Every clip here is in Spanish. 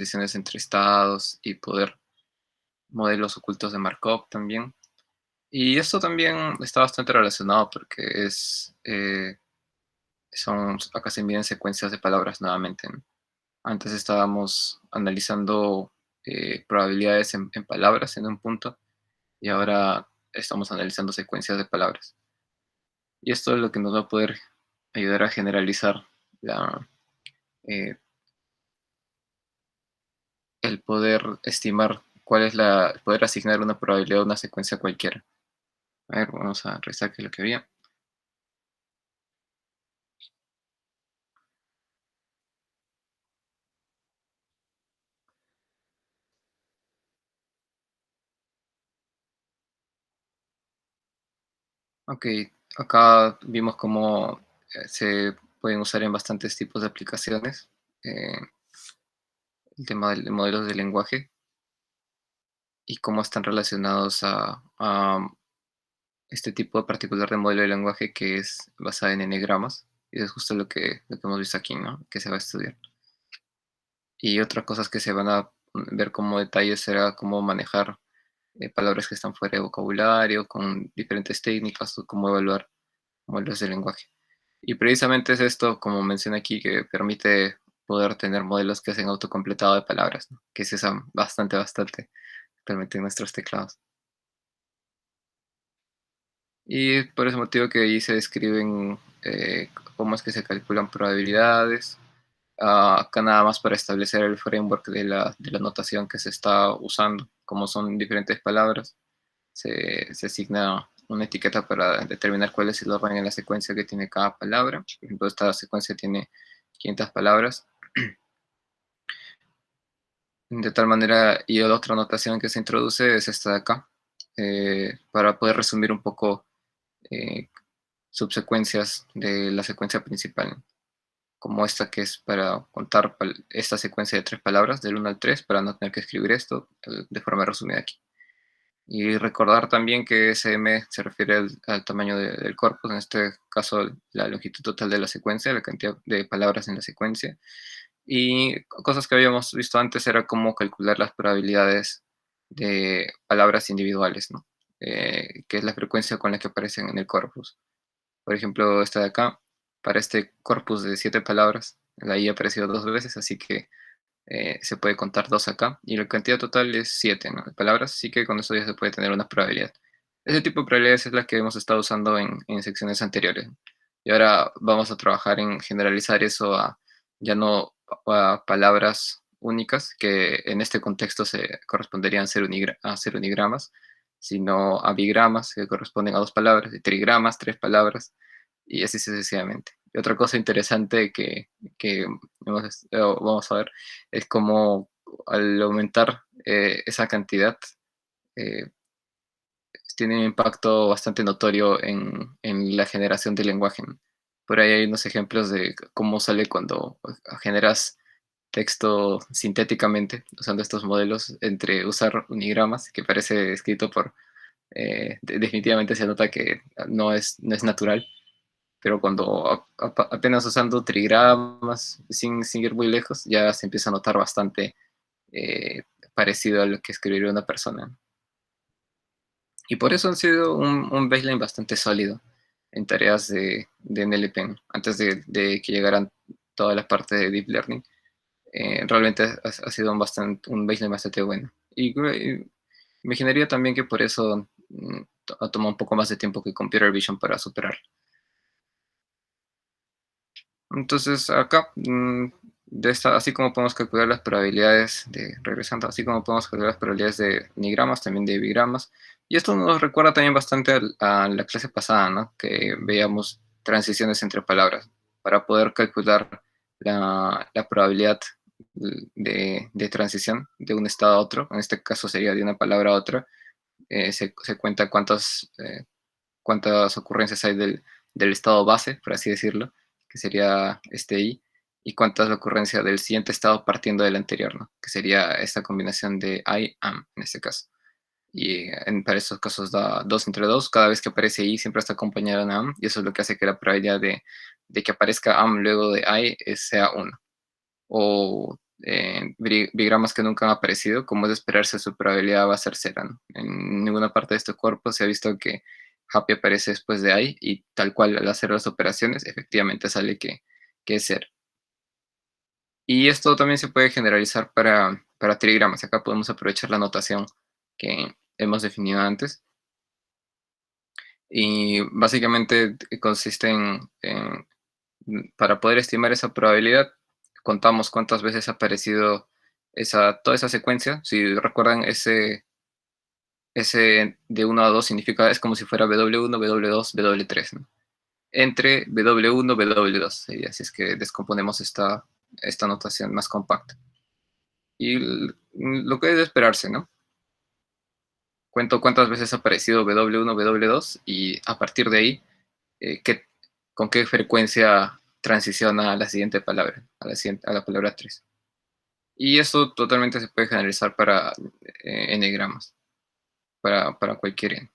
transiciones entre estados y poder modelos ocultos de Markov también. Y esto también está bastante relacionado porque acá se miden secuencias de palabras nuevamente, ¿no? Antes estábamos analizando probabilidades en palabras en un punto y ahora estamos analizando secuencias de palabras. Y esto es lo que nos va a poder ayudar a generalizar eh, el poder estimar el poder asignar una probabilidad a una secuencia cualquiera. A ver, vamos a revisar qué es lo que había. Ok, acá vimos cómo se pueden usar en bastantes tipos de aplicaciones. eh, el tema de modelos de lenguaje y cómo están relacionados a este tipo particular de modelo de lenguaje que es basado en enegramas. Y es justo lo que hemos visto aquí, ¿no? Que se va a estudiar. Y otras cosas que se van a ver como detalles será cómo manejar palabras que están fuera de vocabulario, con diferentes técnicas, o cómo evaluar modelos de lenguaje. Y precisamente es esto, como menciona aquí, que permite poder tener modelos que hacen autocompletado de palabras, ¿no? Que se usan bastante actualmente en nuestros teclados. Y por ese motivo que ahí se describen cómo es que se calculan probabilidades. Acá nada más para establecer el framework de la notación que se está usando, como son diferentes palabras, se asigna una etiqueta para determinar cuál es el orden en la secuencia que tiene cada palabra. Por ejemplo, esta secuencia tiene 500 palabras. De tal manera, y la otra notación que se introduce es esta de acá, para poder resumir un poco eh, subsecuencias de la secuencia principal, como esta que es para contar esta secuencia de 3 palabras, del 1 al 3, para no tener que escribir esto de forma resumida aquí. Y recordar también que SM se refiere al tamaño del corpus, en este caso la longitud total de la secuencia, la cantidad de palabras en la secuencia. Y cosas que habíamos visto antes era cómo calcular las probabilidades de palabras individuales, ¿no? Que es la frecuencia con la que aparecen en el corpus. Por ejemplo, esta de acá, para este corpus de 7 palabras, la I ha aparecido 2 veces, así que se puede contar 2 acá, y la cantidad total es 7, ¿no? De palabras, así que con eso ya se puede tener una probabilidad. Ese tipo de probabilidades es la que hemos estado usando en secciones anteriores. Y ahora vamos a trabajar en generalizar eso ya no a palabras únicas, que en este contexto se corresponderían a ser unigramas, sino a bigramas, que corresponden a 2 palabras, y trigramas, 3 palabras, y así sucesivamente. Y otra cosa interesante que vamos a ver es cómo al aumentar esa cantidad eh, tiene un impacto bastante notorio en la generación de lenguaje, ¿no? Por ahí hay unos ejemplos de cómo sale cuando generas texto sintéticamente usando estos modelos entre usar unigramas, que parece escrito por... definitivamente se nota que no es natural, pero cuando apenas usando trigramas, sin ir muy lejos, ya se empieza a notar bastante eh, parecido a lo que escribiría una persona. Y por eso han sido un baseline bastante sólido en tareas de NLP, antes de que llegaran toda la parte de Deep Learning. Realmente ha sido un baseline bastante bueno. Y imaginaría también que por eso ha tomado un poco más de tiempo que Computer Vision para superar. Entonces acá, así como podemos calcular las probabilidades regresando, así como podemos calcular las probabilidades de unigramas, también de bigramas. Y esto nos recuerda también bastante a la clase pasada, ¿no? Que veíamos transiciones entre palabras para poder calcular la probabilidad de transición de un estado a otro. En este caso sería de una palabra a otra. Se cuenta cuántas ocurrencias hay del estado base, por así decirlo, que sería este I, y cuántas la ocurrencia del siguiente estado partiendo del anterior, ¿no? Que sería esta combinación de I, am, en este caso. Y para estos casos da 2 entre 2, cada vez que aparece I siempre está acompañado de una am, y eso es lo que hace que la probabilidad de que aparezca am luego de I sea 1. O bigramas que nunca han aparecido, como es de esperarse, su probabilidad va a ser cero, ¿no? En ninguna parte de este cuerpo se ha visto que happy aparece después de I, y tal cual al hacer las operaciones, efectivamente sale que es cero. Y esto también se puede generalizar para trigramas. Acá podemos aprovechar la notación que hemos definido antes. Y básicamente consiste para poder estimar esa probabilidad, contamos cuántas veces ha aparecido toda esa secuencia. Si recuerdan, ese de 1 a 2 significa, es como si fuera W1, W2, W3, ¿no? Entre W1, W2 sería, si es que descomponemos esta notación más compacta. Y lo que es de esperarse, ¿no? Cuento cuántas veces ha aparecido W1, W2 y a partir de ahí, con qué frecuencia transiciona a la siguiente palabra, a la palabra 3. Y esto totalmente se puede generalizar para n-gramas, para cualquier n.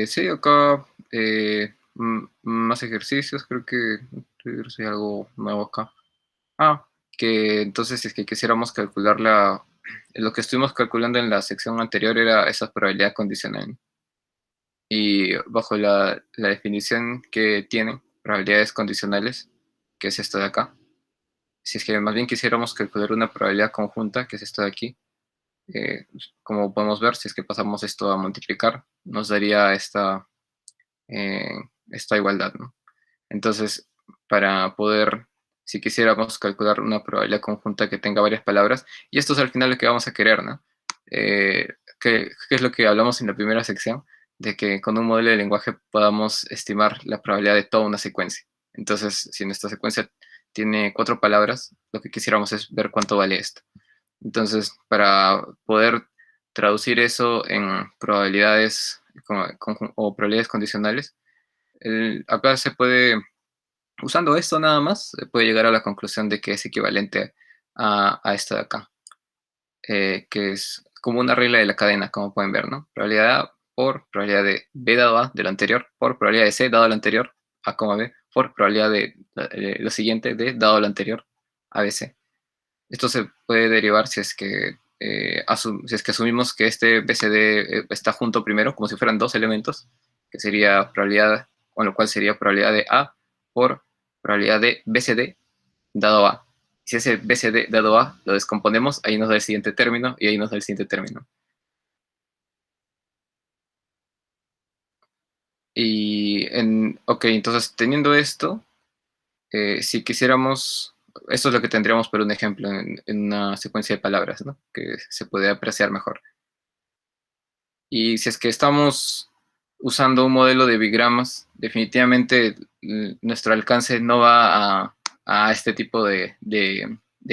Sí, acá más ejercicios, creo que soy algo nuevo acá. Que entonces si es que quisiéramos calcular lo que estuvimos calculando en la sección anterior era esa probabilidad condicional. Y bajo la definición que tienen probabilidades condicionales, que es esta de acá, si es que más bien quisiéramos calcular una probabilidad conjunta, que es esta de aquí, como podemos ver, si es que pasamos esto a multiplicar, nos daría eh, esta igualdad, ¿no? Entonces, para poder, si quisiéramos calcular una probabilidad conjunta que tenga varias palabras, y esto es al final lo que vamos a querer, ¿no? ¿Qué es lo que hablamos en la primera sección? De que con un modelo de lenguaje podamos estimar la probabilidad de toda una secuencia. Entonces, si nuestra secuencia tiene 4 palabras, lo que quisiéramos es ver cuánto vale esto. Entonces, para poder traducir eso en probabilidades o probabilidades condicionales, acá se puede, usando esto nada más, se puede llegar a la conclusión de que es equivalente a esta de acá, que es como una regla de la cadena, como pueden ver, ¿no? Probabilidad A por probabilidad de B dado A de lo anterior, por probabilidad de C dado lo anterior, A, B, por probabilidad de lo siguiente, D dado lo anterior, A, B, C. Esto se puede derivar si es que asumimos que este BCD está junto primero, como si fueran dos elementos, que sería probabilidad, con lo cual sería probabilidad de A por probabilidad de BCD dado A. Si ese BCD dado A lo descomponemos, ahí nos da el siguiente término y ahí nos da el siguiente término. Ok, entonces teniendo esto, si quisiéramos, esto es lo que tendríamos por un ejemplo en una secuencia de palabras, ¿no? Que se puede apreciar mejor. Y si es que estamos usando un modelo de bigramas, definitivamente nuestro alcance no va a este tipo de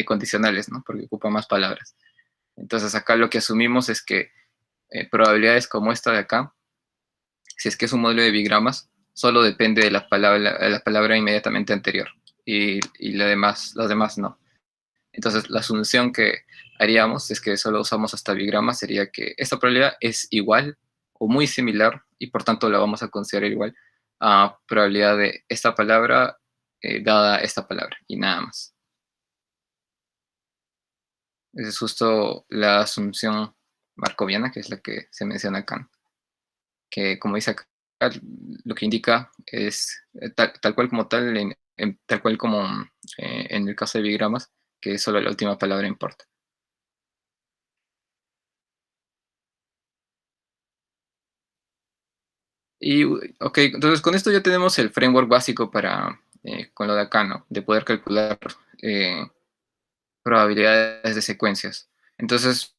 condicionales, ¿no? Porque ocupa más palabras. Entonces acá lo que asumimos es que probabilidades como esta de acá, si es que es un modelo de bigramas, solo depende de la palabra inmediatamente anterior y las demás no. Entonces la asunción que haríamos, si es que solo usamos hasta bigramas, sería que esta probabilidad es igual o muy similar, y por tanto la vamos a considerar igual a probabilidad de esta palabra dada esta palabra, y nada más. Esa es justo la asunción markoviana, que es la que se menciona acá, que como dice acá, lo que indica es tal cual como tal, tal cual como en el caso de bigramas, que solo la última palabra importa. Y, ok, entonces con esto ya tenemos el framework básico con lo de acá, ¿no? De poder calcular probabilidades de secuencias. Entonces,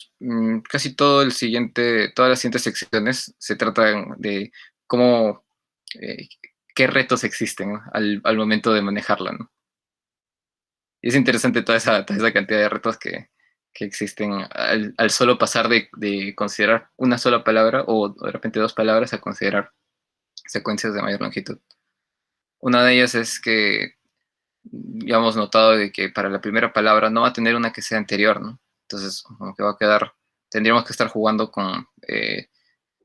casi todas las siguientes secciones se tratan de cómo, eh, qué retos existen, ¿no? al momento de manejarla, ¿no? Y es interesante toda esa cantidad de retos que existen al solo pasar de considerar una sola palabra o de repente dos palabras a considerar secuencias de mayor longitud. Una de ellas es que ya hemos notado de que para la primera palabra no va a tener una que sea anterior, ¿no? Entonces, como que va a quedar, tendríamos que estar jugando con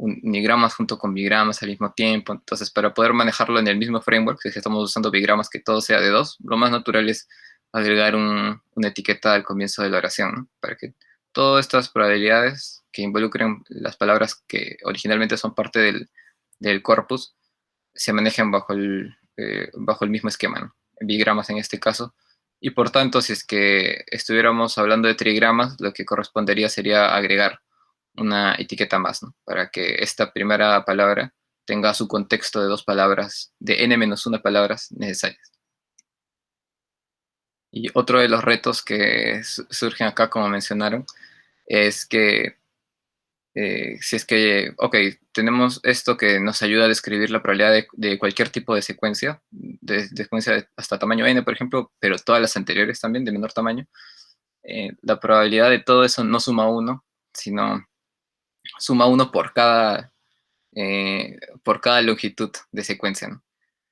unigramas junto con bigramas al mismo tiempo. Entonces, para poder manejarlo en el mismo framework, si estamos usando bigramas que todo sea de dos, lo más natural es agregar una etiqueta al comienzo de la oración, ¿no? Para que todas estas probabilidades que involucren las palabras que originalmente son parte del corpus se manejen bajo el mismo esquema, ¿no? Bigramas en este caso. Y por tanto, si es que estuviéramos hablando de trigramas, lo que correspondería sería agregar una etiqueta más, ¿no? Para que esta primera palabra tenga su contexto de dos palabras, de n-1 palabras necesarias. Y otro de los retos que surgen acá, como mencionaron, es que si es que, ok, tenemos esto que nos ayuda a describir la probabilidad de cualquier tipo de secuencia, de secuencia hasta tamaño n, por ejemplo, pero todas las anteriores también, de menor tamaño. La probabilidad de todo eso no suma 1, sino suma 1 por cada longitud de secuencia, ¿no?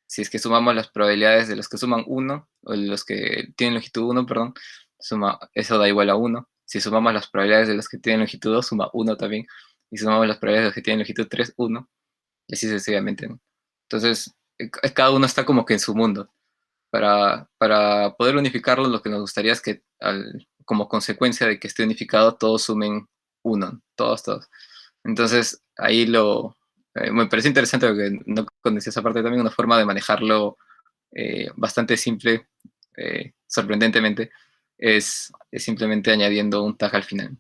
Si es que sumamos las probabilidades de los que suman 1, o de los que tienen longitud 1, perdón, eso da igual a 1. Si sumamos las probabilidades de los que tienen longitud 2, suma 1 también. Y sumamos las probabilidades de los que tienen longitud 3, 1. Y así sucesivamente, ¿no? Entonces, cada uno está como que en su mundo. Para poder unificarlo, lo que nos gustaría es que, como consecuencia de que esté unificado, todos sumen 1, todos. Entonces, ahí me parece interesante porque no conocía esa parte también, una forma de manejarlo bastante simple, sorprendentemente, es simplemente añadiendo un tag al final.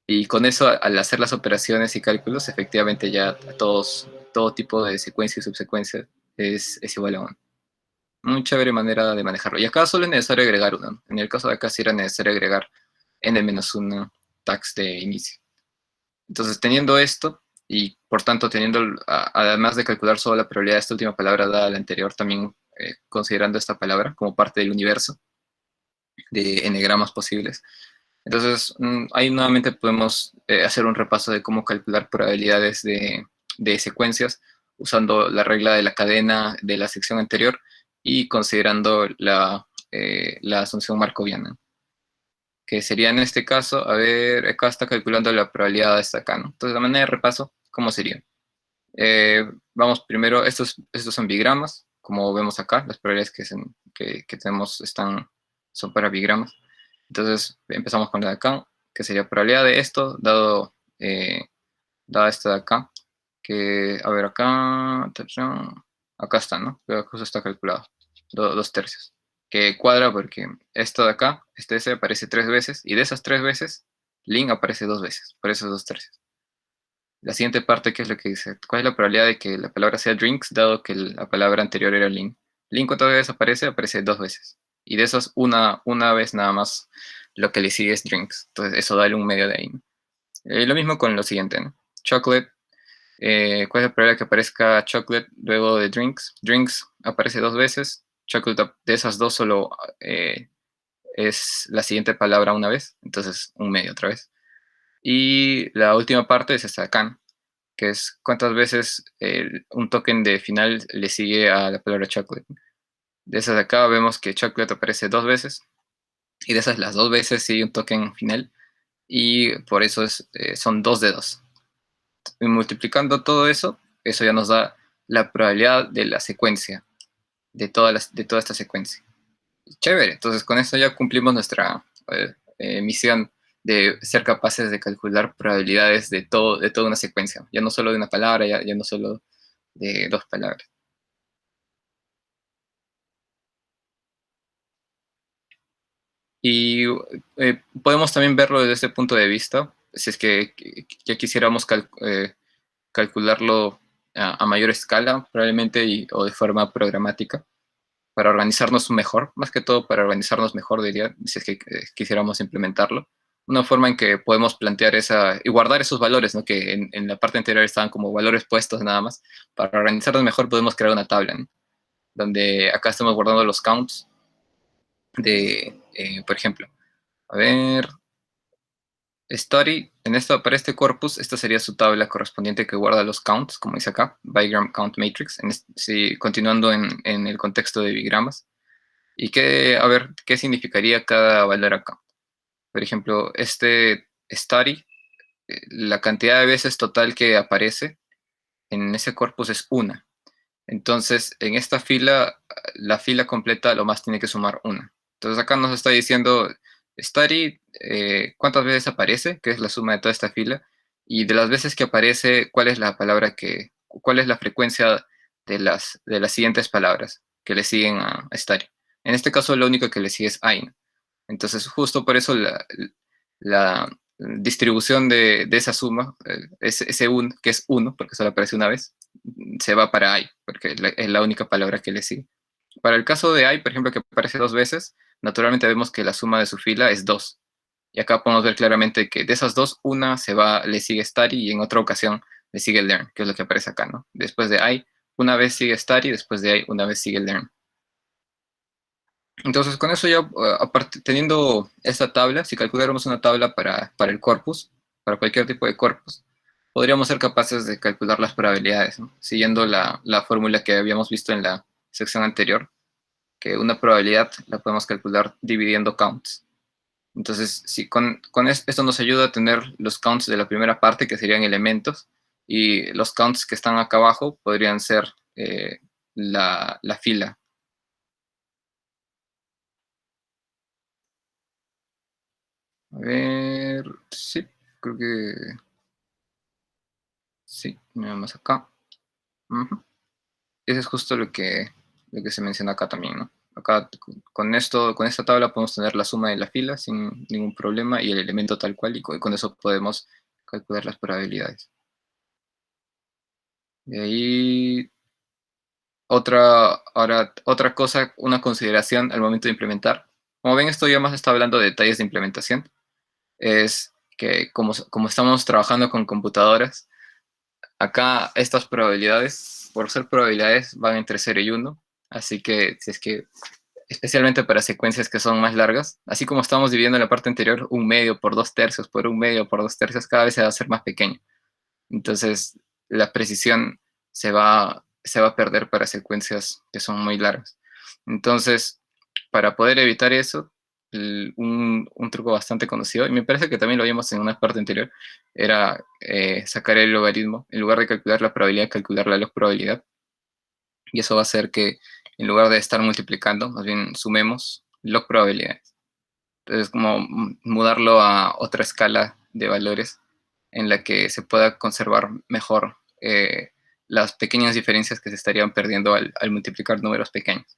Y con eso, al hacer las operaciones y cálculos, efectivamente ya todo tipo de secuencia y subsecuencia es igual a 1. Muy chévere manera de manejarlo. Y acá solo es necesario agregar 1. En el caso de acá sí era necesario agregar n-1 tags de inicio. Entonces, teniendo esto, y por tanto teniendo, además de calcular solo la probabilidad de esta última palabra dada a la anterior, también considerando esta palabra como parte del universo de n-gramas posibles. Entonces, ahí nuevamente podemos hacer un repaso de cómo calcular probabilidades de secuencias usando la regla de la cadena de la sección anterior y considerando la asunción markoviana, que sería en este caso, a ver, acá está calculando la probabilidad de esta acá, ¿no? Entonces, de manera de repaso, ¿cómo sería? Vamos primero, estos son bigramas, como vemos acá, las probabilidades que tenemos son para bigramas. Entonces, empezamos con la de acá, que sería probabilidad de esto, dada esta de acá, que, a ver, acá está, ¿no? Justo está calculado, 2/3, que cuadra porque esto de acá, S aparece 3 veces, y de esas 3 veces, lin aparece 2 veces, por eso es 2/3. La siguiente parte, ¿qué es lo que dice? ¿Cuál es la probabilidad de que la palabra sea drinks, dado que la palabra anterior era lin? Lin, ¿cuántas veces aparece? Aparece 2 veces. Y de esas, una vez nada más, lo que le sigue es drinks. Entonces, eso da un medio de ahí, ¿no? Lo mismo con lo siguiente, ¿no? Chocolate, ¿cuál es la probabilidad que aparezca chocolate luego de drinks? Drinks aparece 2 veces. Chocolate, de esas dos, solo es la siguiente palabra una vez. Entonces, un medio otra vez. Y la última parte es esta acá, ¿no? Que es cuántas veces un token de final le sigue a la palabra chocolate. De esas de acá vemos que chocolate aparece 2 veces, y de esas las 2 veces sigue un token final, y por eso son 2 de 2. Y multiplicando todo eso, eso ya nos da la probabilidad de la secuencia, de toda esta secuencia. Chévere, entonces con eso ya cumplimos nuestra misión de ser capaces de calcular probabilidades de toda una secuencia, ya no solo de una palabra, ya no solo de 2 palabras. Y podemos también verlo desde este punto de vista, si es que ya quisiéramos calcularlo a mayor escala, probablemente, o de forma programática, para organizarnos mejor, más que todo para organizarnos mejor, diría, si es que quisiéramos implementarlo. Una forma en que podemos plantear y guardar esos valores, ¿no? Que en la parte anterior estaban como valores puestos nada más. Para organizarnos mejor podemos crear una tabla, ¿no? Donde acá estamos guardando los counts por ejemplo, a ver, Study, para este corpus, esta sería su tabla correspondiente que guarda los counts, como dice acá, bigram count matrix, continuando en el contexto de bigramas. Y a ver, ¿qué significaría cada valor acá? Por ejemplo, este study la cantidad de veces total que aparece en ese corpus es una. Entonces, en esta fila, la fila completa lo más tiene que sumar una. Entonces acá nos está diciendo study, cuántas veces aparece, que es la suma de toda esta fila, y de las veces que aparece, cuál es la palabra cuál es la frecuencia de las siguientes palabras que le siguen a study. En este caso, lo único que le sigue es I, ¿no? Entonces, justo por eso la distribución de esa suma, ese un, que es uno, porque solo aparece una vez, se va para I, porque es la única palabra que le sigue. Para el caso de I, por ejemplo, que aparece dos veces, naturalmente vemos que la suma de su fila es 2. Y acá podemos ver claramente que de esas dos, una le sigue study y en otra ocasión le sigue learn, que es lo que aparece acá, ¿no? Después de I, una vez sigue study, después de I, una vez sigue learn. Entonces, con eso ya, aparte, teniendo esta tabla, si calculáramos una tabla para el corpus, para cualquier tipo de corpus, podríamos ser capaces de calcular las probabilidades, ¿no? Siguiendo la fórmula que habíamos visto en la sección anterior, que una probabilidad la podemos calcular dividiendo counts. Entonces, si esto nos ayuda a tener los counts de la primera parte, que serían elementos, y los counts que están acá abajo podrían ser la fila. A ver, sí, creo que sí, nada más acá. Ujú. Eso es justo lo que se menciona acá también, ¿no? Acá con esto, con esta tabla podemos tener la suma de la fila sin ningún problema y el elemento tal cual, y con eso podemos calcular las probabilidades. De ahí, otra cosa, una consideración al momento de implementar. Como ven, esto ya más está hablando de detalles de implementación. Es que como estamos trabajando con computadoras, acá estas probabilidades, por ser probabilidades, van entre 0 y 1. Así que si es que, especialmente para secuencias que son más largas, así como estamos dividiendo en la parte anterior, 1/2 por 2/3 por 1/2 por 2/3, cada vez se va a hacer más pequeño. Entonces, la precisión se va a perder para secuencias que son muy largas. Entonces, para poder evitar eso, un truco bastante conocido, y me parece que también lo vimos en una parte anterior, era sacar el logaritmo. En lugar de calcular la probabilidad, calcular la log probabilidad. Y eso va a hacer que, en lugar de estar multiplicando, más bien sumemos log probabilidades. Entonces, como mudarlo a otra escala de valores en la que se pueda conservar mejor las pequeñas diferencias que se estarían perdiendo al multiplicar números pequeños.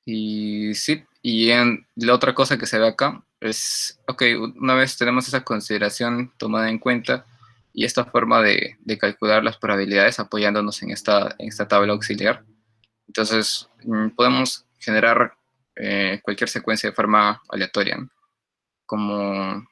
Y sí, y la otra cosa que se ve acá es, ok, una vez tenemos esa consideración tomada en cuenta y esta forma de calcular las probabilidades apoyándonos en esta tabla auxiliar, entonces podemos generar cualquier secuencia de forma aleatoria, ¿no? Como,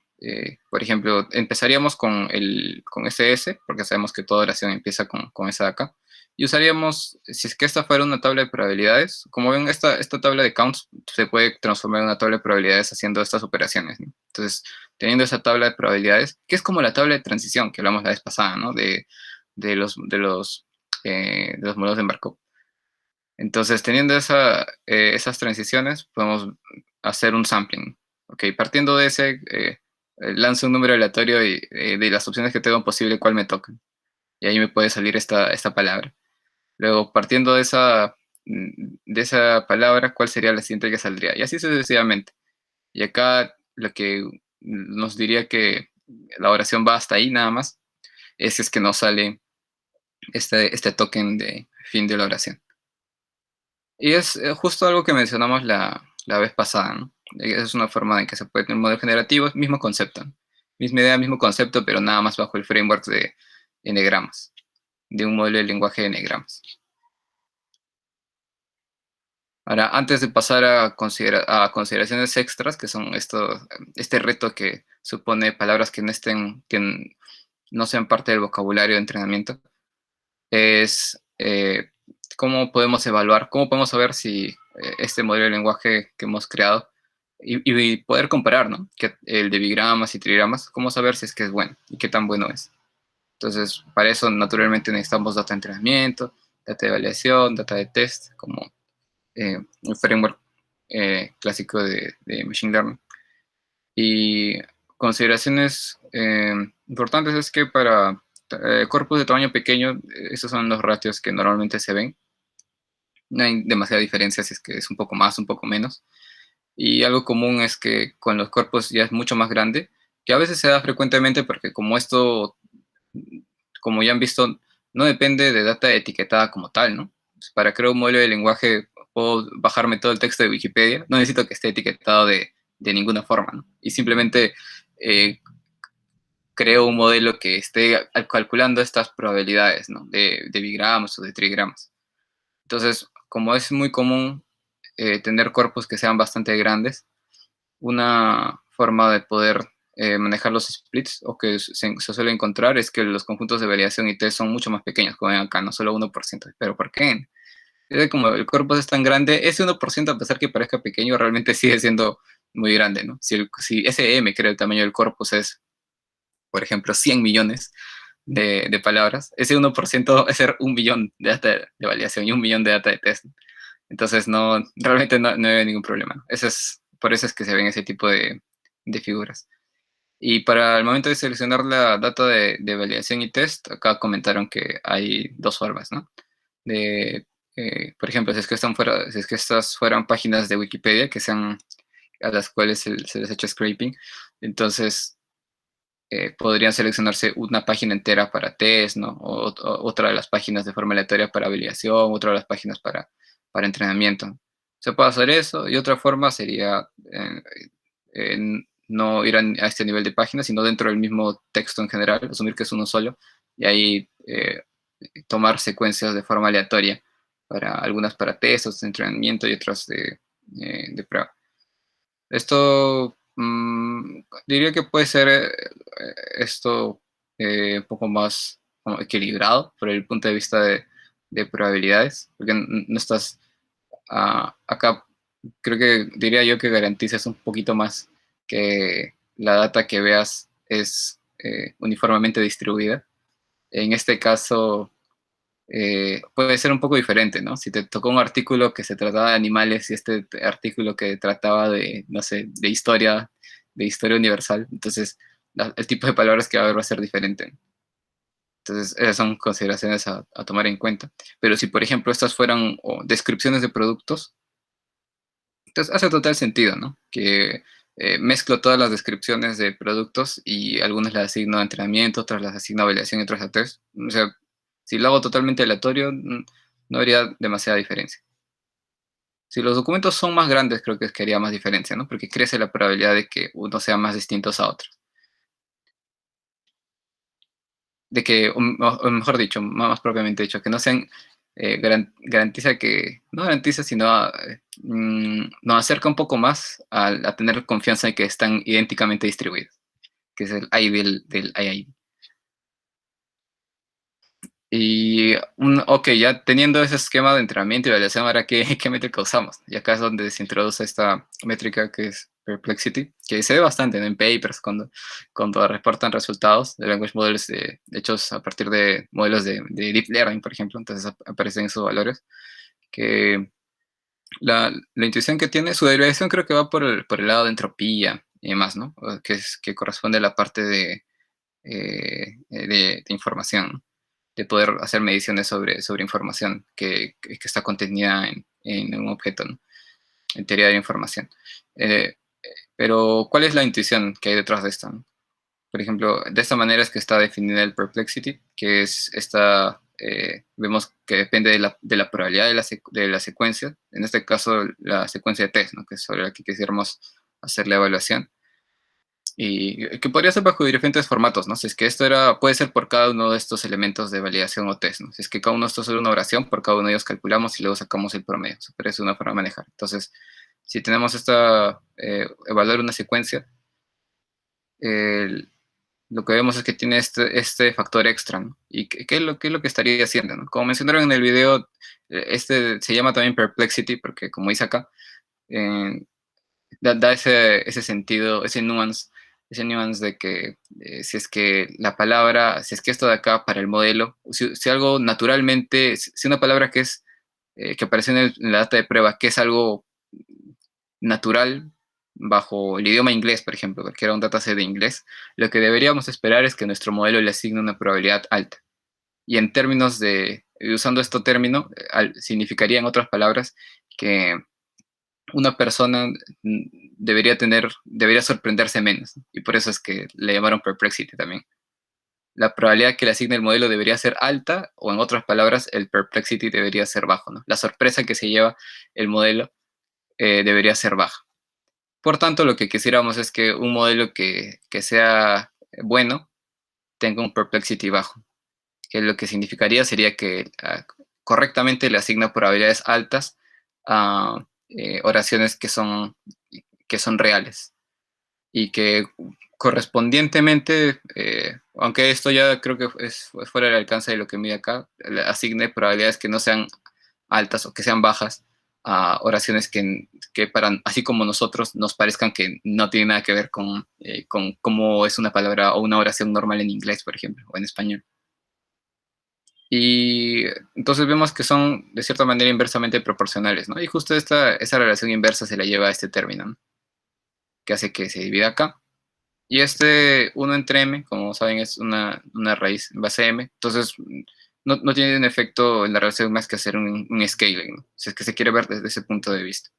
por ejemplo, empezaríamos con SS, porque sabemos que toda oración empieza con esa de acá, y usaríamos, si es que esta fuera una tabla de probabilidades, como ven, esta tabla de counts se puede transformar en una tabla de probabilidades haciendo estas operaciones, ¿no? Entonces, teniendo esa tabla de probabilidades, que es como la tabla de transición que hablamos la vez pasada, ¿no? De los modelos de Markov. Entonces, teniendo esas transiciones, podemos hacer un sampling. Ok, partiendo de ese, lanzo un número aleatorio y de las opciones que tengo posible, cuál me toca. Y ahí me puede salir esta palabra. Luego, partiendo de esa palabra, ¿cuál sería la siguiente que saldría? Y así sucesivamente. Y acá lo que nos diría que la oración va hasta ahí nada más, es que no sale este token de fin de la oración. Y es justo algo que mencionamos la vez pasada, ¿no? Es una forma en que se puede tener un modelo generativo, mismo concepto, ¿no? Misma idea, mismo concepto, pero nada más bajo el framework de enegramas, de un modelo de lenguaje de enegramas. Ahora, antes de pasar a consideraciones extras, que son este reto que supone palabras que no sean parte del vocabulario de entrenamiento, es cómo podemos evaluar, cómo podemos saber si este modelo de lenguaje que hemos creado y poder comparar, ¿no? Que el de bigramas y trigramas, cómo saber si es que es bueno y qué tan bueno es. Entonces, para eso naturalmente necesitamos data de entrenamiento, data de evaluación, data de test, como un framework clásico de Machine Learning. Y consideraciones importantes es que para corpus de tamaño pequeño, esos son los ratios que normalmente se ven. No hay demasiada diferencia si es que es un poco más, un poco menos. Y algo común es que con los cuerpos ya es mucho más grande, que a veces se da frecuentemente porque como esto, como ya han visto, no depende de data etiquetada como tal, ¿no? Pues para crear un modelo de lenguaje puedo bajarme todo el texto de Wikipedia, no necesito que esté etiquetado de ninguna forma, ¿no? Y simplemente eh, creo un modelo que esté calculando estas probabilidades, ¿no? De bigramas o de trigramas. Entonces, como es muy común tener cuerpos que sean bastante grandes, una forma de poder manejar los splits, o que se suele encontrar, es que los conjuntos de variación y t son mucho más pequeños, como ven acá, no solo 1%. ¿Pero por qué? Es como el cuerpo es tan grande, ese 1%, a pesar que parezca pequeño, realmente sigue siendo muy grande, ¿no? Si ese m, que era el tamaño del corpus, es, por ejemplo, 100 millones de palabras, ese 1% es ser 1 billón de data de validación y 1 millón de data de test. Entonces, no, realmente no hay ningún problema, ¿no? Por eso es que se ven ese tipo de figuras. Y para el momento de seleccionar la data de validación y test, acá comentaron que hay dos formas, ¿no? Por ejemplo, si es que estas fueran páginas de Wikipedia que sean a las cuales se les ha hecho scraping, entonces podrían seleccionarse una página entera para test, ¿no? Otra de las páginas de forma aleatoria para validación, otra de las páginas para entrenamiento. Se puede hacer eso, y otra forma sería no ir a este nivel de página, sino dentro del mismo texto en general, asumir que es uno solo, y ahí tomar secuencias de forma aleatoria, algunas para test, otras de entrenamiento y otras de prueba. Esto diría que puede ser esto un poco más como equilibrado por el punto de vista de probabilidades, porque no estás acá, creo que diría yo que garantizas un poquito más que la data que veas es uniformemente distribuida. En este caso, puede ser un poco diferente, ¿no? Si te tocó un artículo que se trataba de animales y este artículo que trataba de, no sé, de historia universal, entonces el tipo de palabras que va a haber va a ser diferente. Entonces, esas son consideraciones a tomar en cuenta. Pero si, por ejemplo, estas fueran descripciones de productos, entonces hace total sentido, ¿no? Que mezclo todas las descripciones de productos y algunas las asigno a entrenamiento, otras las asigno a validación y otras a test. O sea, si lo hago totalmente aleatorio, no habría demasiada diferencia. Si los documentos son más grandes, creo que haría más diferencia, ¿no? Porque crece la probabilidad de que unos sean más distintos a otros. De que, o mejor dicho, más propiamente dicho, que no sean, garantiza que, no garantiza, sino nos acerca un poco más a tener confianza en que están idénticamente distribuidos, que es el I del IID. Y, ok, ya teniendo ese esquema de entrenamiento y validación, ahora ¿qué métrica usamos? Y acá es donde se introduce esta métrica que es Perplexity, que se ve bastante en papers cuando reportan resultados de language models hechos a partir de modelos de deep learning, por ejemplo. Entonces aparecen esos valores. Que la intuición que tiene, su derivación creo que va por el lado de entropía y demás, ¿no? Que corresponde a la parte de información, ¿no? De poder hacer mediciones sobre información que está contenida en un objeto, ¿no? En teoría de la información. Eh, pero, ¿cuál es la intuición que hay detrás de esto, ¿no? Por ejemplo, de esta manera es que está definida el perplexity, que es vemos que depende de la probabilidad de la secuencia, en este caso la secuencia de test, ¿no? Que es sobre la que quisiéramos hacer la evaluación. Y que podría ser bajo diferentes formatos, ¿no? Si es que puede ser por cada uno de estos elementos de validación o test, ¿no? Si es que cada uno de estos es una oración, por cada uno de ellos calculamos y luego sacamos el promedio. Eso parece una forma de manejar. Entonces, si tenemos evaluar una secuencia, lo que vemos es que tiene este factor extra, ¿no? ¿Y qué es lo que estaría haciendo, ¿no? Como mencionaron en el video, este se llama también perplexity, porque como dice acá, eh, da ese sentido, ese nuance de que si es que la palabra, si es que esto de acá para el modelo, si algo naturalmente, si una palabra que aparece en la data de prueba, que es algo natural, bajo el idioma inglés, por ejemplo, que era un dataset de inglés, lo que deberíamos esperar es que nuestro modelo le asigne una probabilidad alta. Y en términos de, usando este término, significaría, en otras palabras, que una persona debería sorprenderse menos, ¿no? Y por eso es que le llamaron perplexity también. La probabilidad que le asigne el modelo debería ser alta, o en otras palabras, el perplexity debería ser bajo, ¿no? La sorpresa que se lleva el modelo debería ser baja. Por tanto, lo que quisiéramos es que un modelo que sea bueno tenga un perplexity bajo, que lo que significaría sería que correctamente le asigna probabilidades altas a oraciones que son reales y que correspondientemente, aunque esto ya creo que es fuera del alcance de lo que mide acá, le asigne probabilidades que no sean altas o que sean bajas a oraciones que para, así como nosotros, nos parezcan que no tienen nada que ver con cómo es una palabra o una oración normal en inglés, por ejemplo, o en español. Y entonces vemos que son de cierta manera inversamente proporcionales, ¿no? Y justo esa relación inversa se la lleva a este término, ¿no? Que hace que se divida acá. Y este 1 entre m, como saben, es una raíz en base a m. Entonces, no tiene un efecto en la relación más que hacer un scaling, ¿no? Si es que se quiere ver desde ese punto de vista.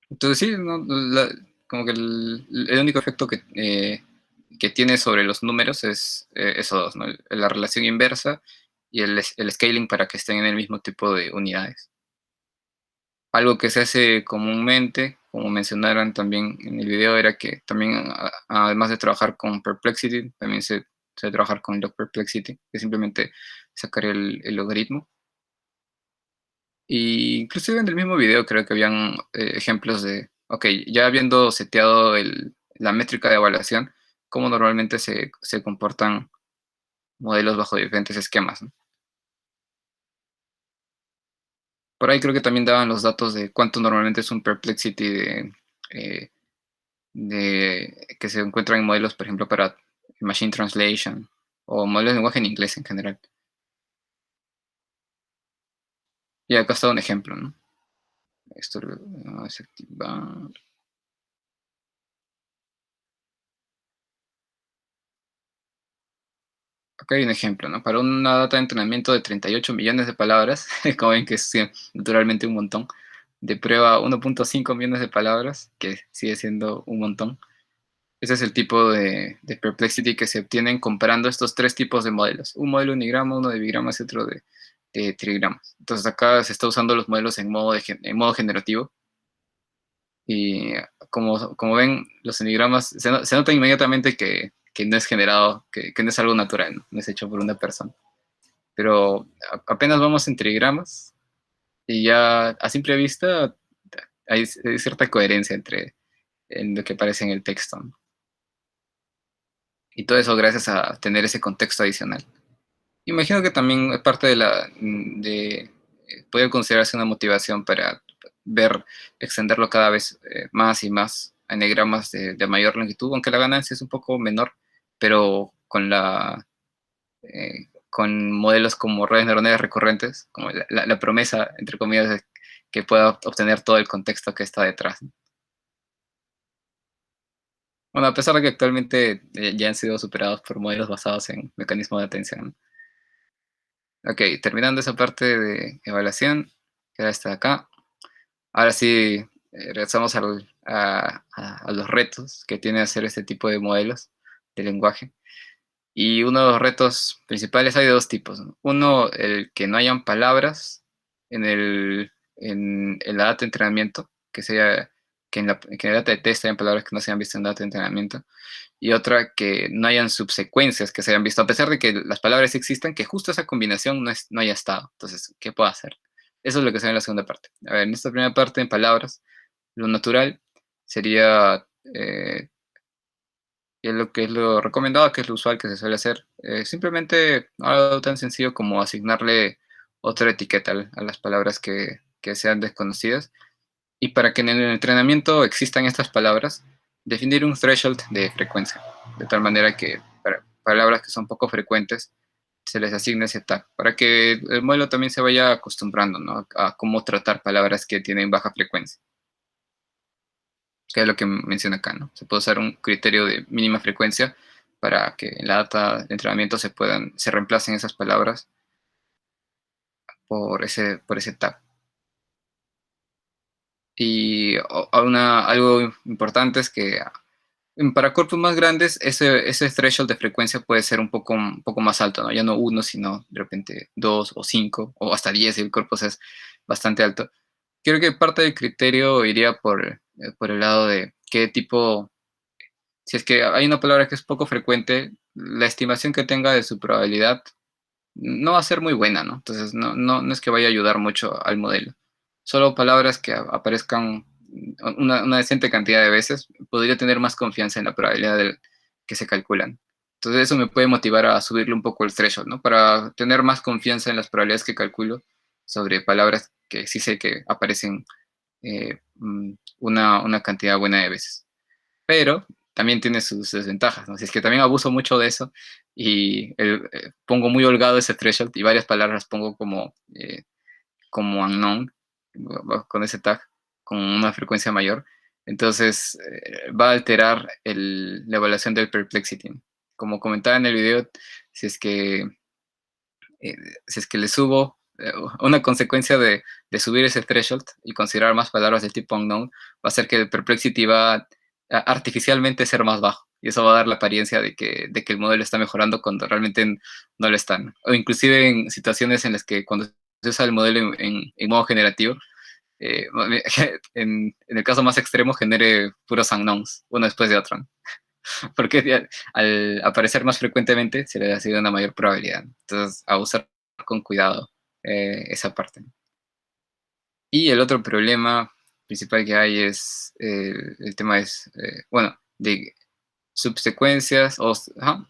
Entonces, sí, ¿no? Como que el único efecto que tiene sobre los números es esos dos, ¿no? La relación inversa y el scaling para que estén en el mismo tipo de unidades. Algo que se hace comúnmente, como mencionaron también en el video, era que también, además de trabajar con Perplexity, también se debe trabajar con log Perplexity, que es simplemente sacar el logaritmo. Y inclusive en el mismo video creo que habían ejemplos de, ok, ya habiendo seteado la métrica de evaluación, cómo normalmente se comportan modelos bajo diferentes esquemas, ¿no? Por ahí creo que también daban los datos de cuánto normalmente es un Perplexity eh, que se encuentran en modelos, por ejemplo, para Machine Translation o modelos de lenguaje en inglés en general. Y acá está un ejemplo, ¿no? Esto lo vamos a activar. Acá hay un ejemplo, ¿no? Para una data de entrenamiento de 38 millones de palabras, como ven que es naturalmente un montón, de prueba 1.5 millones de palabras, que sigue siendo un montón. Ese es el tipo de perplexity que se obtienen comparando estos tres tipos de modelos. Un modelo unigrama, uno de bigramas y otro de trigramas. Entonces acá se está usando los modelos en modo generativo. Y como ven, los enigramas, se nota inmediatamente que no es generado, que no es algo natural, ¿no? No es hecho por una persona. Pero apenas vamos en trigramas y ya a simple vista hay cierta coherencia en lo que aparece en el texto, ¿no? Y todo eso gracias a tener ese contexto adicional. Imagino que también es parte puede considerarse una motivación para ver, extenderlo cada vez más y más a enegramas de mayor longitud, aunque la ganancia es un poco menor, pero con modelos como redes neuronales recurrentes, como la promesa, entre comillas, de que pueda obtener todo el contexto que está detrás, ¿no? Bueno, a pesar de que actualmente ya han sido superados por modelos basados en mecanismos de atención, ¿no? Ok, terminando esa parte de evaluación, queda hasta acá. Ahora sí, regresamos a los retos que tiene hacer este tipo de modelos de lenguaje. Y uno de los retos principales, hay de dos tipos, ¿no? Uno, el que no hayan palabras en la data de entrenamiento, que en la data de test hayan palabras que no se hayan visto en data de entrenamiento. Y otra, que no hayan subsecuencias que se hayan visto, a pesar de que las palabras existan, que justo esa combinación no haya estado. Entonces, ¿qué puedo hacer? Eso es lo que se ve en la segunda parte. A ver, en esta primera parte, en palabras, lo natural sería, lo que es lo recomendado, que es lo usual que se suele hacer, simplemente algo tan sencillo como asignarle otra etiqueta a las palabras que sean desconocidas. Y para que en el entrenamiento existan estas palabras, definir un threshold de frecuencia, de tal manera que para palabras que son poco frecuentes se les asigne ese tag, para que el modelo también se vaya acostumbrando, ¿no? A cómo tratar palabras que tienen baja frecuencia. que es lo que menciona acá, ¿no? Se puede usar un criterio de mínima frecuencia para que en la data de entrenamiento se reemplacen esas palabras por ese tag. Y algo importante es que para corpus más grandes, ese threshold de frecuencia puede ser un poco más alto, ¿no? Ya no uno, sino de repente dos o cinco o hasta 10 si el corpus es bastante alto. Creo que parte del criterio iría por el lado de qué tipo, si es que hay una palabra que es poco frecuente, la estimación que tenga de su probabilidad no va a ser muy buena, ¿no? Entonces, no es que vaya a ayudar mucho al modelo. Solo palabras que aparezcan una decente cantidad de veces, podría tener más confianza en la probabilidad que se calculan. Entonces, eso me puede motivar a subirle un poco el threshold, ¿no? Para tener más confianza en las probabilidades que calculo sobre palabras que sí sé que aparecen una cantidad buena de veces. Pero también tiene sus desventajas, ¿no? Si es que también abuso mucho de eso y pongo muy holgado ese threshold y varias palabras pongo como unknown, con ese tag, con una frecuencia mayor, entonces va a alterar la evaluación del perplexity. Como comentaba en el video, si es que, eh, si es que le subo una consecuencia de subir ese threshold y considerar más palabras del tipo unknown, va a ser que el perplexity va a artificialmente ser más bajo. Y eso va a dar la apariencia de que el modelo está mejorando cuando realmente no lo están. O inclusive en situaciones en las que cuando se usa el modelo en modo generativo, eh, en el caso más extremo genere puros unknowns, uno después de otro, ¿no? Porque al aparecer más frecuentemente se le ha sido una mayor probabilidad. Entonces, a usar con cuidado esa parte. Y el otro problema principal que hay es el tema bueno, de subsecuencias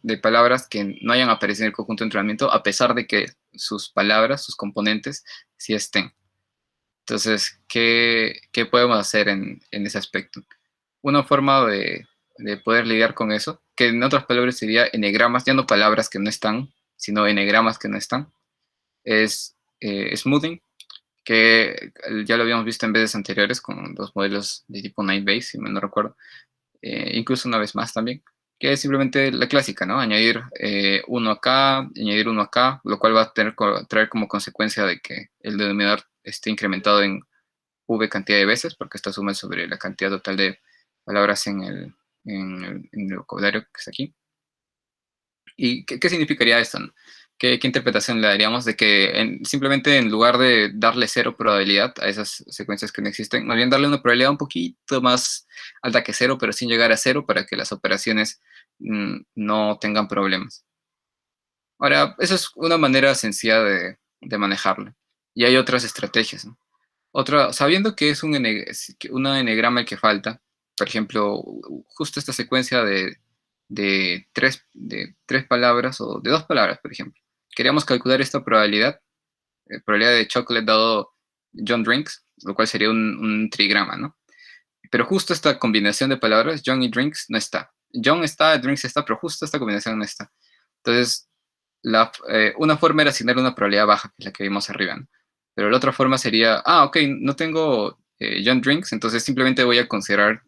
de palabras que no hayan aparecido en el conjunto de entrenamiento, a pesar de que sus palabras, sus componentes, sí estén. Entonces, ¿qué podemos hacer en ese aspecto? Una forma de poder lidiar con eso, que en otras palabras sería enegramas, ya no palabras que no están, sino enegramas que no están, es smoothing, que ya lo habíamos visto en veces anteriores con los modelos de tipo Naive, si me no recuerdo, incluso una vez más también, que es simplemente la clásica, ¿no? Añadir uno acá, añadir uno acá, lo cual va a traer como consecuencia de que el denominador esté incrementado en v cantidad de veces, porque esto suma sobre la cantidad total de palabras en el vocabulario que está aquí. ¿Y qué significaría esto, no? ¿Qué interpretación le daríamos de que simplemente en lugar de darle cero probabilidad a esas secuencias que no existen, más bien darle una probabilidad un poquito más alta que cero, pero sin llegar a cero para que las operaciones no tengan problemas? Ahora, esa es una manera sencilla de manejarlo. Y hay otras estrategias, ¿no? Sabiendo que es una enegrama el que falta, por ejemplo, justo esta secuencia de tres palabras o de dos palabras, por ejemplo. Queríamos calcular esta probabilidad de chocolate dado John Drinks, lo cual sería un trigrama, ¿no? Pero justo esta combinación de palabras, John y Drinks, no está. John está, Drinks está, pero justo esta combinación no está. Entonces, una forma era asignarle una probabilidad baja, que es la que vimos arriba, ¿no? Pero la otra forma sería, ok, no tengo John Drinks, entonces simplemente voy a considerar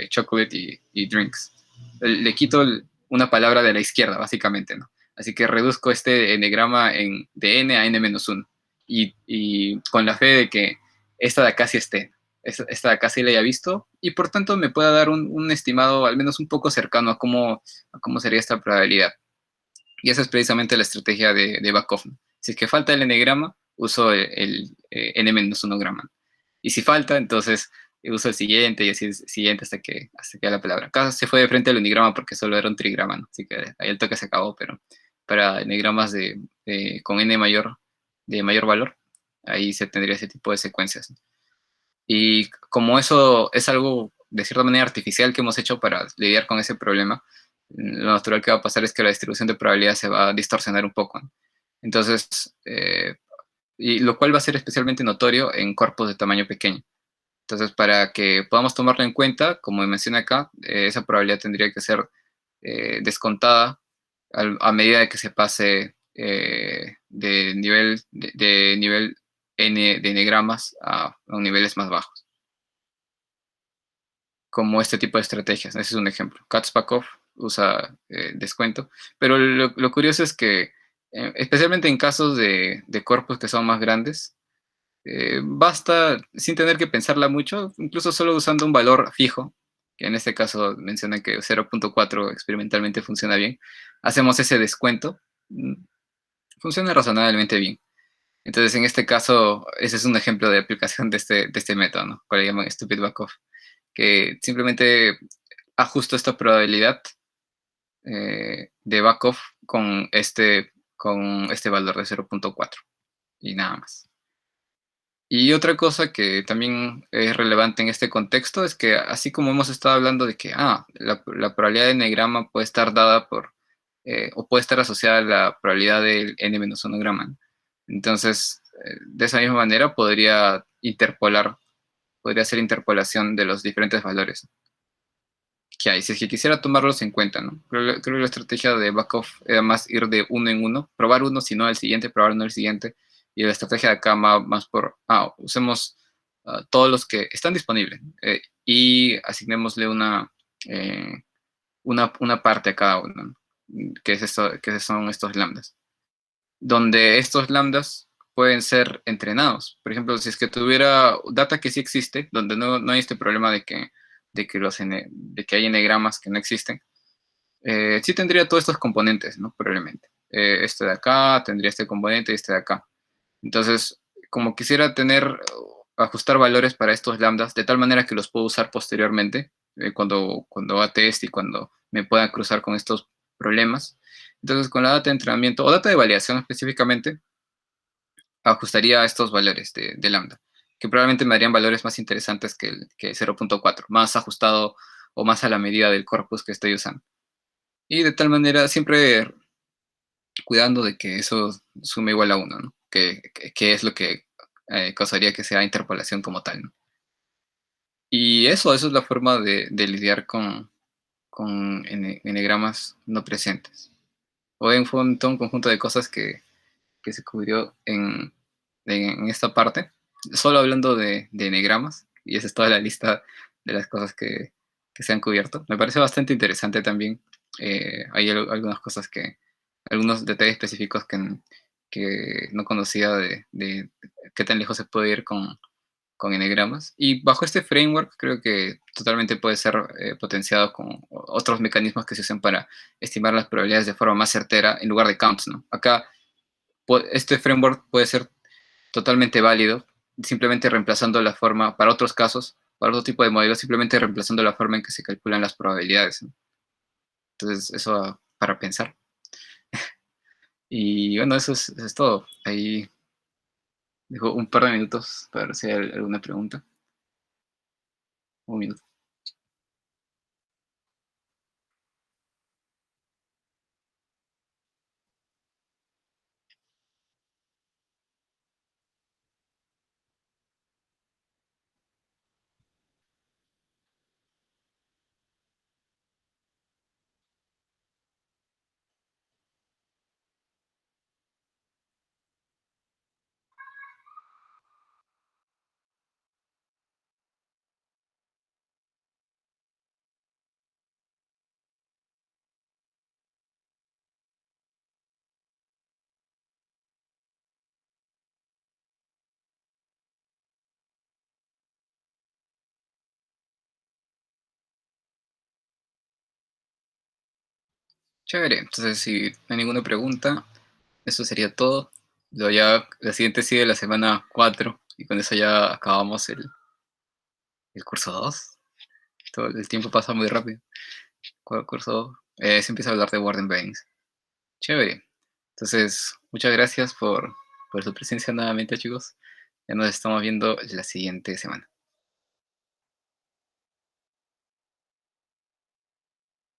chocolate y drinks. Le quito una palabra de la izquierda, básicamente, ¿no? Así que reduzco este enegrama de n a n-1. Y con la fe de que esta de acá sí esté, esta de acá sí la haya visto, y por tanto me pueda dar un estimado al menos un poco cercano a cómo sería esta probabilidad. Y esa es precisamente la estrategia de Backhoff. Si es que falta el enegrama, uso el n-1 grama. Y si falta, entonces uso el siguiente y así el siguiente hasta que la palabra. Acá se fue de frente al unigrama porque solo era un trigrama, ¿no? Así que ahí el toque se acabó, pero para enegramas con n de mayor valor, ahí se tendría ese tipo de secuencias, ¿no? Y como eso es algo de cierta manera artificial que hemos hecho para lidiar con ese problema, lo natural que va a pasar es que la distribución de probabilidad se va a distorsionar un poco, ¿no? Entonces, y lo cual va a ser especialmente notorio en cuerpos de tamaño pequeño. Entonces, para que podamos tomarlo en cuenta, como mencioné acá, esa probabilidad tendría que ser descontada a medida de que se pase de nivel n de n-gramas a niveles más bajos. como este tipo de estrategias. Ese es un ejemplo. Katzpakov usa descuento, pero lo curioso es que, especialmente en casos de corpus que son más grandes, basta sin tener que pensarla mucho, incluso solo usando un valor fijo, que en este caso menciona que 0.4 experimentalmente funciona bien, hacemos ese descuento, mm, funciona razonablemente bien. Entonces, en este caso, ese es un ejemplo de aplicación de este método, ¿no? Que le llaman stupid backoff, que simplemente ajusto esta probabilidad de backoff con este valor de 0.4 y nada más. Y otra cosa que también es relevante en este contexto es que, así como hemos estado hablando de que la probabilidad de n-grama puede estar dada por, o puede estar asociada a la probabilidad del n-1 grama, ¿no? Entonces, de esa misma manera podría hacer interpolación de los diferentes valores que hay, si es que quisiera tomarlos en cuenta, ¿no? Creo que la estrategia de backoff era más ir de uno en uno, probar uno, si no el siguiente, probar uno el siguiente, y la estrategia de acá más por, usemos todos los que están disponibles, y asignémosle eh, una parte a cada uno, ¿no? Que es esto, que son estos lambdas, donde estos lambdas pueden ser entrenados. Por ejemplo, si es que tuviera data que sí existe, donde no hay este problema de que hay enegramas que no existen, sí tendría todos estos componentes, ¿no? Probablemente. Este de acá, tendría este componente y este de acá. Entonces, como quisiera ajustar valores para estos lambdas de tal manera que los puedo usar posteriormente, cuando haga test y cuando me pueda cruzar con estos problemas. Entonces, con la data de entrenamiento o data de validación específicamente, ajustaría estos valores de lambda, que probablemente me darían valores más interesantes que 0.4, más ajustado o más a la medida del corpus que estoy usando. Y de tal manera, siempre cuidando de que eso sume igual a 1, ¿no? Que es lo que causaría que sea interpolación como tal, ¿no? Y eso es la forma de lidiar con enegramas no presentes. Hoy fue un conjunto de cosas que se cubrió en esta parte, solo hablando de enegramas, y esa es toda la lista de las cosas que se han cubierto. Me parece bastante interesante también. Hay algunas cosas algunos detalles específicos que no conocía de qué tan lejos se puede ir con enegramas. Y bajo este framework creo que totalmente puede ser potenciado con otros mecanismos que se usan para estimar las probabilidades de forma más certera en lugar de counts, ¿no? Acá este framework puede ser totalmente válido, simplemente reemplazando la forma, para otros casos, para otro tipo de modelos, simplemente reemplazando la forma en que se calculan las probabilidades, ¿no? Entonces, eso para pensar. Y bueno, eso es todo. Ahí dejo un par de minutos para ver si hay alguna pregunta. Un minuto. Chévere. Entonces, si no hay ninguna pregunta, eso sería todo. La siguiente sigue la semana 4 y con eso ya acabamos el curso 2. Todo el tiempo pasa muy rápido. Curso 2. Se empieza a hablar de Warden Banks. Chévere. Entonces, muchas gracias por su presencia nuevamente, chicos. Ya nos estamos viendo la siguiente semana.